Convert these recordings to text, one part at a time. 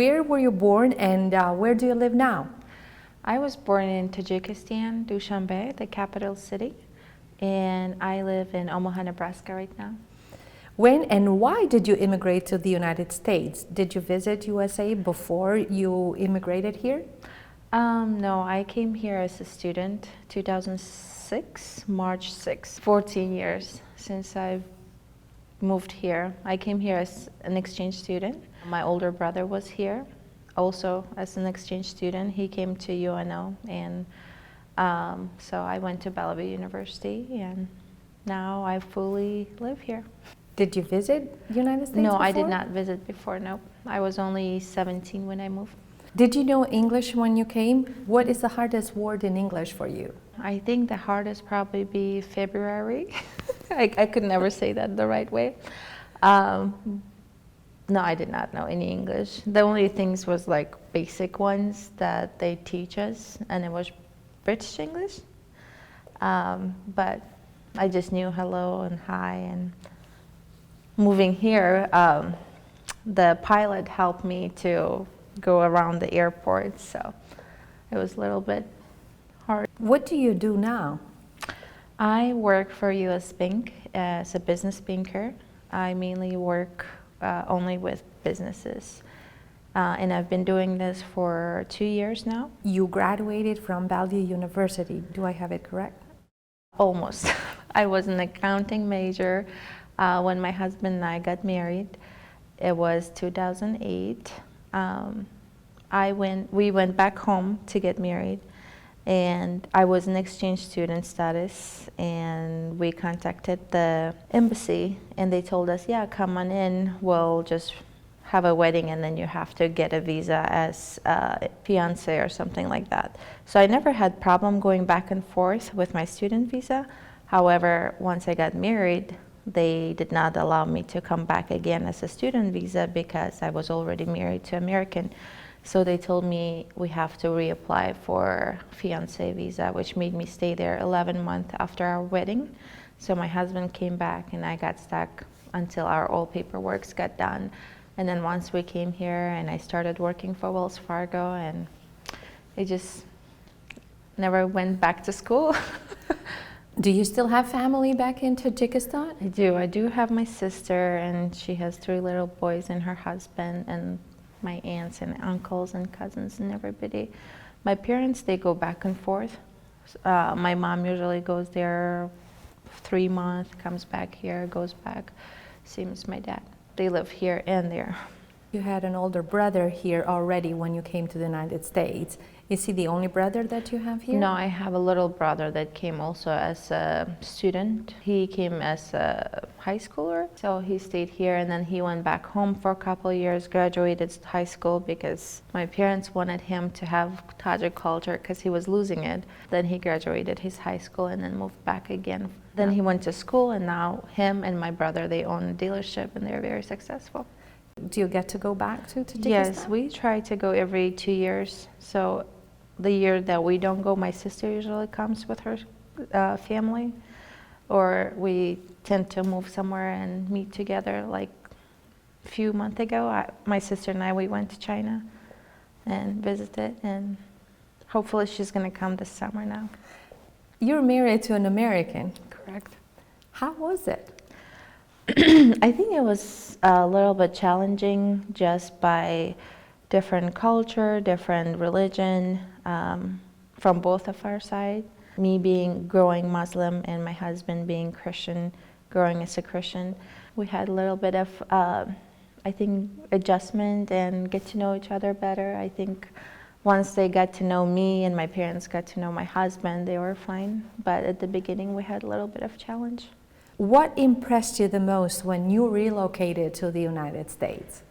Where were you born and where do you live now? I was born in Tajikistan, Dushanbe, the capital city, and I live in Omaha, Nebraska right now. When and why did you immigrate to the United States? Did you visit USA before you immigrated here? No, I came here as a student, 2006, March 6, 14 years since I've moved here. I came here as an exchange student. My older brother was here also as an exchange student. He came to UNO, and so I went to Bellevue University, and now I fully live here. Did you visit the United States No, before? I did not visit before, no. I was only 17 when I moved. Did you know English when you came? What is the hardest word in English for you? I think the hardest probably be February. I could never say that the right way. No, I did not know any English. The only things was like basic ones that they teach us, and it was British English. But I just knew hello and hi. And moving here, the pilot helped me to go around the airport, so it was a little bit hard. What do you do now? I work for US Bank as a business banker. I mainly work only with businesses, and I've been doing this for 2 years now. You graduated from Bellevue University, do I have it correct? Almost. I was an accounting major when my husband and I got married. It was 2008. We went back home to get married, and I was an exchange student status, and we contacted the embassy, and they told us, yeah, come on in, we'll just have a wedding, and then you have to get a visa as a fiance or something like that. So I never had problem going back and forth with my student visa. However, once I got married, they did not allow me to come back again as a student visa because I was already married to American. So they told me we have to reapply for fiancé visa, which made me stay there 11 months after our wedding. So my husband came back and I got stuck until our all paperwork got done. And then once we came here and I started working for Wells Fargo, and I just never went back to school. Do you still have family back in Tajikistan? I do. I do have my sister, and she has 3 little boys and her husband, and my aunts and uncles and cousins and everybody. My parents, they go back and forth. My mom usually goes there 3 months, comes back here, goes back. Same as my dad. They live here and there. You had an older brother here already when you came to the United States. Is he the only brother that you have here? No, I have a little brother that came also as a student. He came as a high schooler, so he stayed here, and then he went back home for a couple of years, graduated high school because my parents wanted him to have Tajik culture because he was losing it. Then he graduated his high school and then moved back again. Then he went to school, and now him and my brother, they own a dealership, and they're very successful. Do you get to go back to Tajikistan? Yes, we try to go every 2 years. So the year that we don't go, my sister usually comes with her family, or we tend to move somewhere and meet together. Like a few months ago, my sister and I, we went to China and visited, and hopefully she's going to come this summer now. You're married to an American. Correct. How was it? I think it was a little bit challenging just by different culture, different religion from both of our side. Me growing Muslim and my husband being Christian, growing as a Christian. We had a little bit of, I think, adjustment and get to know each other better. I think once they got to know me and my parents got to know my husband, they were fine. But at the beginning, we had a little bit of challenge. What impressed you the most when you relocated to the United States?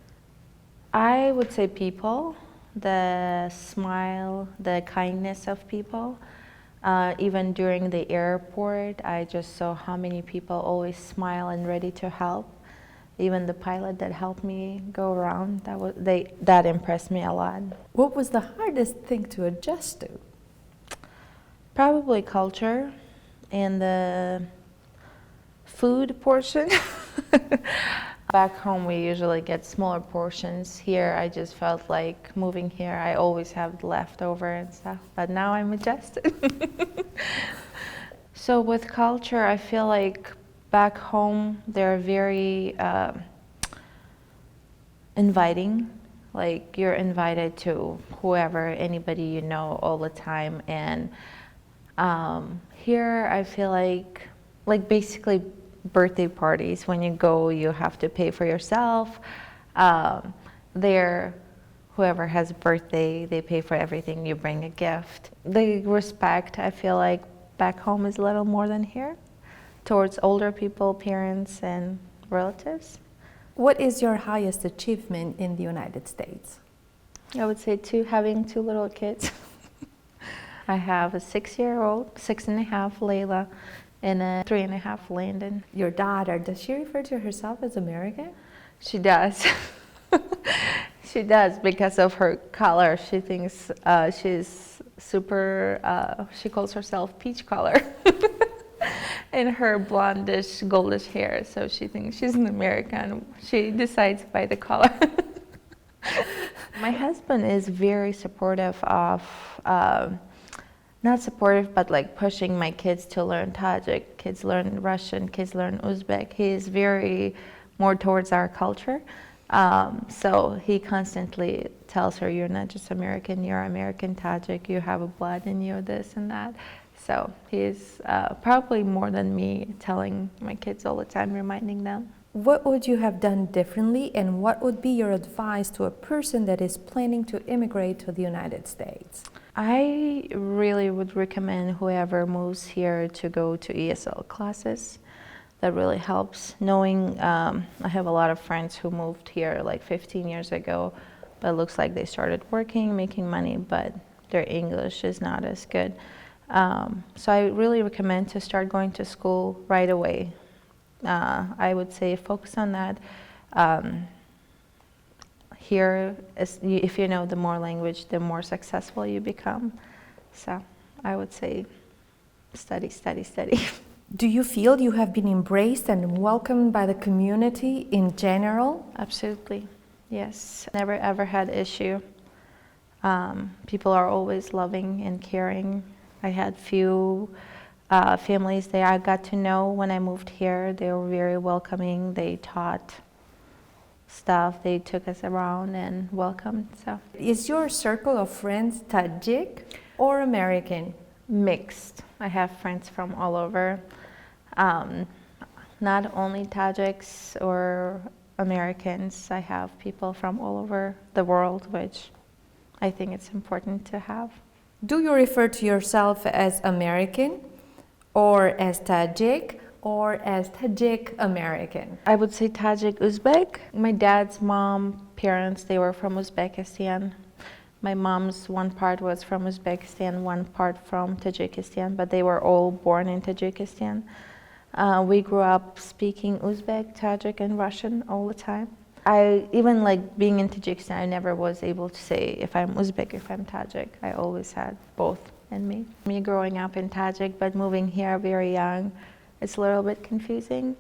I would say people, the smile, the kindness of people. Even during the airport, I just saw how many people always smile and ready to help. Even the pilot that helped me go around, that impressed me a lot. What was the hardest thing to adjust to? Probably culture and the food portion. Back home, we usually get smaller portions. Here, I just felt like moving here, I always have leftover and stuff, but now I'm adjusted. So with culture, I feel like back home, they're very inviting. Like you're invited to whoever, anybody you know all the time. And here, I feel like basically birthday parties, when you go, you have to pay for yourself. There, whoever has a birthday, they pay for everything. You bring a gift. The respect, I feel like back home is a little more than here towards older people, parents, and relatives. What is your highest achievement in the United States? I would say having two little kids. I have a 6-year-old, 6.5, Layla, and a 3.5, Landon. Your daughter, does she refer to herself as American? She does. She does because of her color. She thinks she's super, she calls herself peach color. And her blondish, goldish hair, so she thinks she's an American. She decides by the color. My husband is very supportive of, not supportive, but like pushing my kids to learn Tajik, kids learn Russian, kids learn Uzbek. He is very more towards our culture. So he constantly tells her, you're not just American, you're American Tajik, you have a blood in you, this and that. So he's probably more than me telling my kids all the time, reminding them. What would you have done differently, and what would be your advice to a person that is planning to immigrate to the United States? I really would recommend whoever moves here to go to ESL classes. That really helps. Knowing, I have a lot of friends who moved here like 15 years ago, but it looks like they started working, making money, but their English is not as good. So I really recommend to start going to school right away. I would say focus on that. Here, if you know the more language, the more successful you become. So I would say study, study, study. Do you feel you have been embraced and welcomed by the community in general? Absolutely, yes. Never ever had issue. People are always loving and caring. I had few families that I got to know when I moved here. They were very welcoming. They taught stuff. They took us around and welcomed. So Is your circle of friends Tajik or American? mixed. I have friends from all over. Not only Tajiks or Americans. I have people from all over the world, which I think it's important to have. Do you refer to yourself as American or as Tajik or as Tajik American? I would say Tajik Uzbek. My dad's mom, parents, they were from Uzbekistan. My mom's one part was from Uzbekistan, one part from Tajikistan, but they were all born in Tajikistan. We grew up speaking Uzbek, Tajik, and Russian all the time. I even like being in Tajikistan, I never was able to say if I'm Uzbek, if I'm Tajik. I always had both in me. Me growing up in Tajik, but moving here very young, it's a little bit confusing.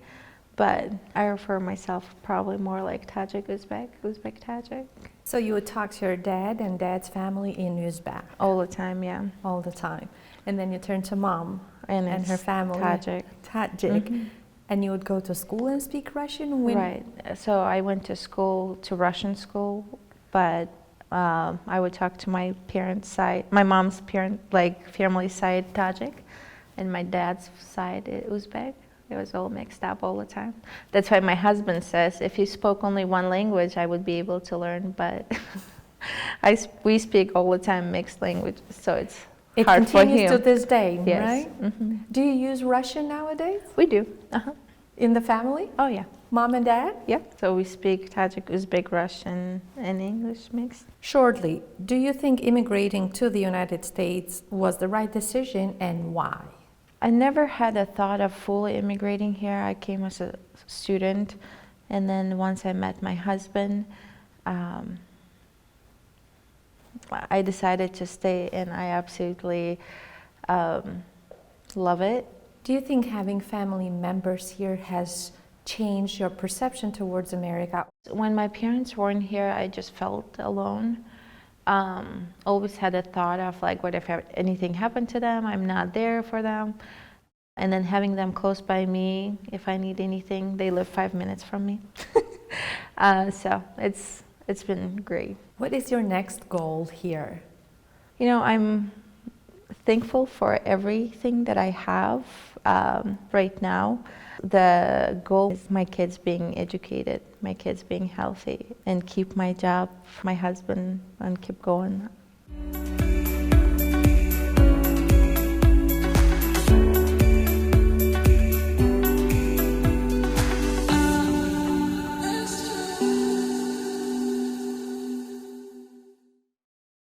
But I refer myself probably more like Tajik Uzbek, Uzbek Tajik. So you would talk to your dad and dad's family in Uzbek? All the time, yeah. All the time. And then you turn to mom And her it's family. Tajik. Tajik. Mhm. And you would go to school and speak Russian? Right. So I went to school, to Russian school, but I would talk to my parents' side, my mom's family side Tajik, and my dad's side Uzbek. It was all mixed up all the time. That's why my husband says if you spoke only one language, I would be able to learn, but we speak all the time mixed languages, so it's hard for him. It continues to this day, Yes. right? Mm-hmm. Do you use Russian nowadays We do. Uh-huh. in the family? Oh, yeah. Mom and dad? Yeah. So we speak Tajik, Uzbek, Russian, and English mixed. Shortly, do you think immigrating to the United States was the right decision, and why? I never had a thought of fully immigrating here. I came as a student, and then once I met my husband, I decided to stay, and I absolutely love it. Do you think having family members here has changed your perception towards America? When my parents weren't here, I just felt alone. Always had a thought of like, what if anything happened to them? I'm not there for them. And then having them close by me, if I need anything, they live 5 minutes from me. So it's been great. What is your next goal here? You know, I'm thankful for everything that I have right now. The goal is my kids being educated, my kids being healthy, and keep my job, my husband, and keep going.